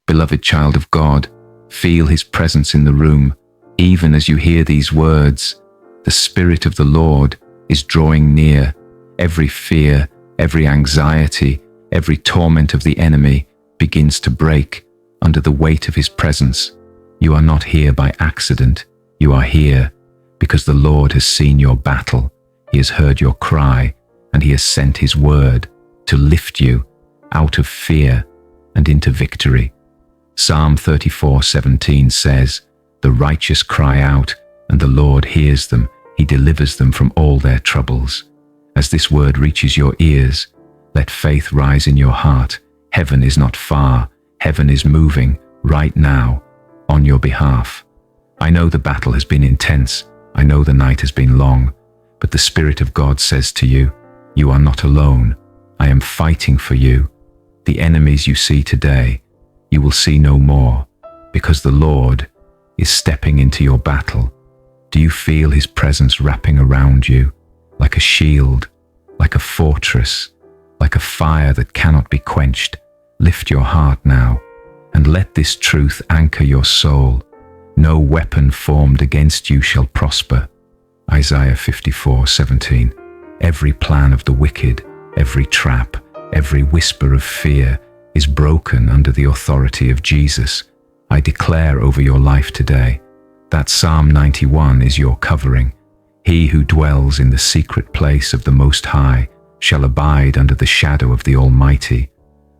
Beloved child of God, feel His presence in the room. Even as you hear these words, the Spirit of the Lord is drawing near. Every fear, every anxiety, every torment of the enemy begins to break under the weight of His presence. You are not here by accident. You are here because the Lord has seen your battle. He has heard your cry, and He has sent His word to lift you out of fear and into victory. Psalm 34:17 says, "The righteous cry out, and the Lord hears them. He delivers them from all their troubles." As this word reaches your ears, let faith rise in your heart. Heaven is not far. Heaven is moving right now on your behalf. I know the battle has been intense. I know the night has been long, but the Spirit of God says to you, you are not alone. I am fighting for you. The enemies you see today, you will see no more, because the Lord is stepping into your battle. Do you feel His presence wrapping around you, like a shield, like a fortress, like a fire that cannot be quenched? Lift your heart now, and let this truth anchor your soul. No weapon formed against you shall prosper. Isaiah 54:17. Every plan of the wicked, every trap, every whisper of fear is broken under the authority of Jesus. I declare over your life today that Psalm 91 is your covering. He who dwells in the secret place of the Most High shall abide under the shadow of the Almighty.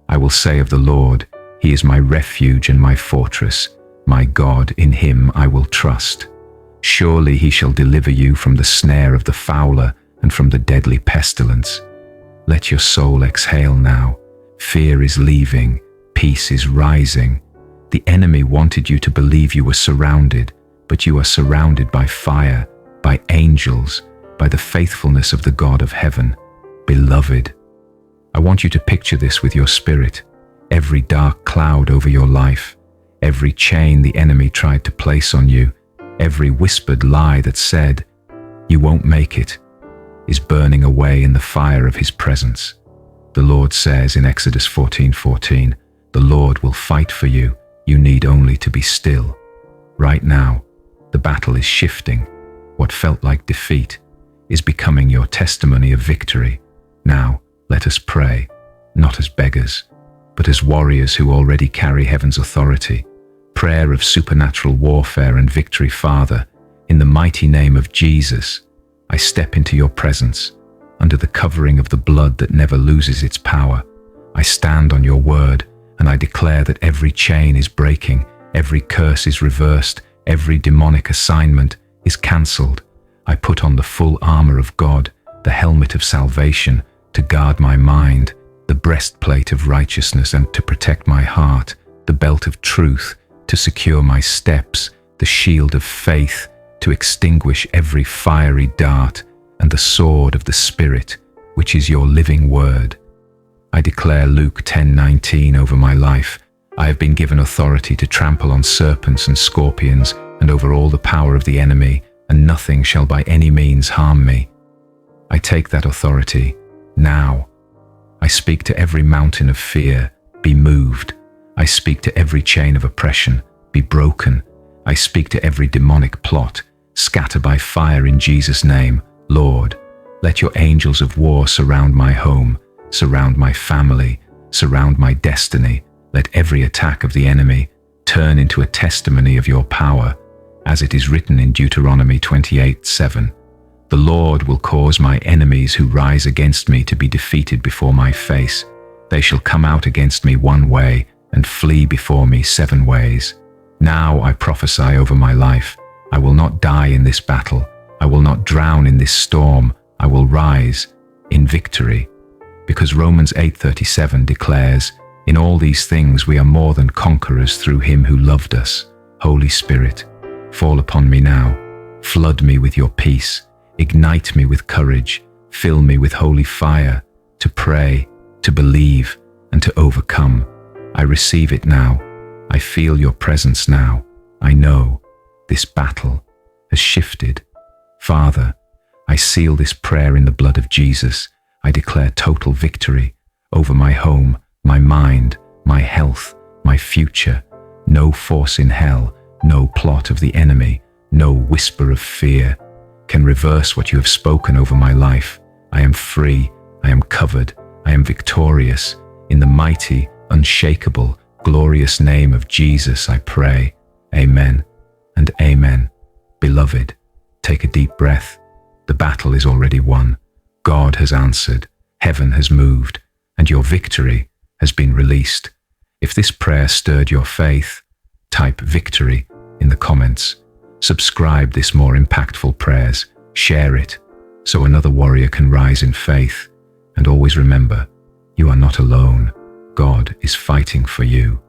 I will say of the Lord, He is my refuge and my fortress. My God, in Him I will trust. Surely He shall deliver you from the snare of the fowler and from the deadly pestilence. Let your soul exhale now. Fear is leaving. Peace is rising. The enemy wanted you to believe you were surrounded, but you are surrounded by fire, by angels, by the faithfulness of the God of heaven. Beloved, I want you to picture this with your spirit. Every dark cloud over your life, every chain the enemy tried to place on you, every whispered lie that said, you won't make it, is burning away in the fire of His presence. The Lord says in Exodus 14:14, the Lord will fight for you. You need only to be still. Right now, the battle is shifting. What felt like defeat is becoming your testimony of victory. Now, let us pray, not as beggars, but as warriors who already carry heaven's authority. Prayer of supernatural warfare and victory. Father, in the mighty name of Jesus, I step into your presence, under the covering of the blood that never loses its power. I stand on your word, and I declare that every chain is breaking, every curse is reversed, every demonic assignment is cancelled. I put on the full armor of God, the helmet of salvation, to guard my mind, the breastplate of righteousness and to protect my heart, the belt of truth to secure my steps, the shield of faith to extinguish every fiery dart, and the sword of the Spirit, which is your living word. I declare Luke 10:19 over my life. I have been given authority to trample on serpents and scorpions and over all the power of the enemy, and nothing shall by any means harm me. I take that authority now. I speak to every mountain of fear, be moved. I speak to every chain of oppression, be broken. I speak to every demonic plot, scatter by fire in Jesus' name. Lord, let your angels of war surround my home, surround my family, surround my destiny. Let every attack of the enemy turn into a testimony of your power, as it is written in Deuteronomy 28:7. The Lord will cause my enemies who rise against me to be defeated before my face. They shall come out against me one way and flee before me 7 ways. Now I prophesy over my life. I will not die in this battle. I will not drown in this storm. I will rise in victory. Because Romans 8:37 declares, in all these things we are more than conquerors through Him who loved us. Holy Spirit, fall upon me now. Flood me with your peace. Ignite me with courage. Fill me with holy fire to pray, to believe, and to overcome. I receive it now. I feel your presence now. I know this battle has shifted. Father, I seal this prayer in the blood of Jesus. I declare total victory over my home, my mind, my health, my future. No force in hell, no plot of the enemy, no whisper of fear can reverse what you have spoken over my life. I am free, I am covered, I am victorious. In the mighty, unshakable, glorious name of Jesus I pray. Amen and amen. Beloved, take a deep breath. The battle is already won. God has answered, heaven has moved, and your victory has been released. If this prayer stirred your faith, type victory in the comments. Subscribe this more impactful prayers. Share it so another warrior can rise in faith. And always remember, you are not alone. God is fighting for you.